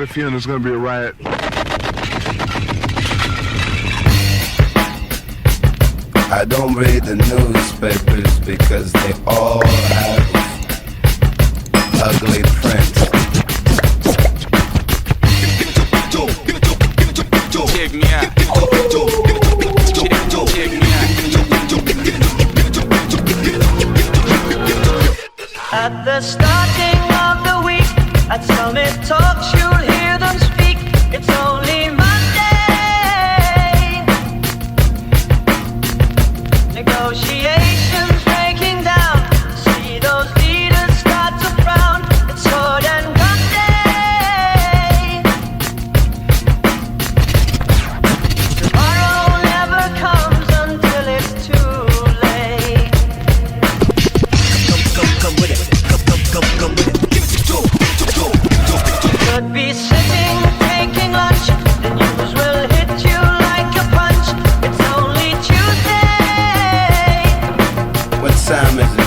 a feeling there's gonna be a riot. I don't read the newspapers because they all have ugly prints. Check me out. Check me out. At the starting of the week, at Summit Talks, you'll hear them speak. It's only Monday. Negotiations breaking down. See those leaders start to frown. It's sword and gun day. Tomorrow never comes until it's too late. Come with it. Come with it. Could be sitting, taking lunch. The news will hit you like a punch. It's only Tuesday. What time is it?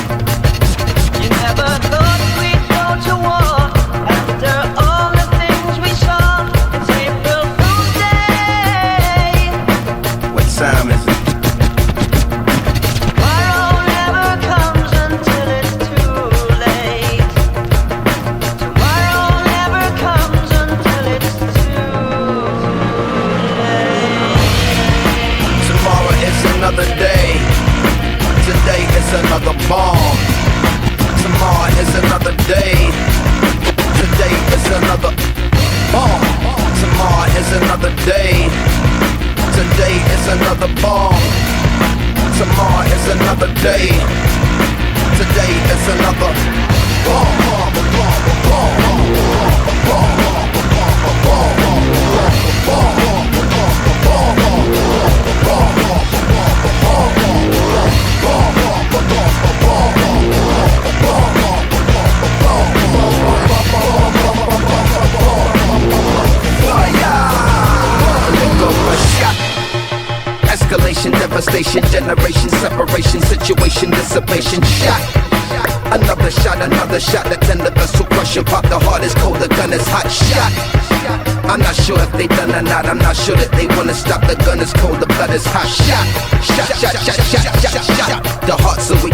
You never thought we'd go to war after all the things we saw. It's April Fool's Day. What time is it? Tomorrow never comes until it's too late. Tomorrow never comes until it's too late. Tomorrow is another day. Today is another bomb. Tomorrow is another day. Today is another bomb. Tomorrow is another day. Today is another bomb. Tomorrow is another day. Today is another bomb. Escalation, devastation, generation, separation, situation, dissipation, shot. Another shot, that send the vessel crushing, pop the heart is cold, the gun is hot, shot. I'm not sure if they done or not, I'm not sure that they wanna stop, the gun is cold, the blood is hot, shot. Shot, shot, shot, shot, shot, shot. The hearts of a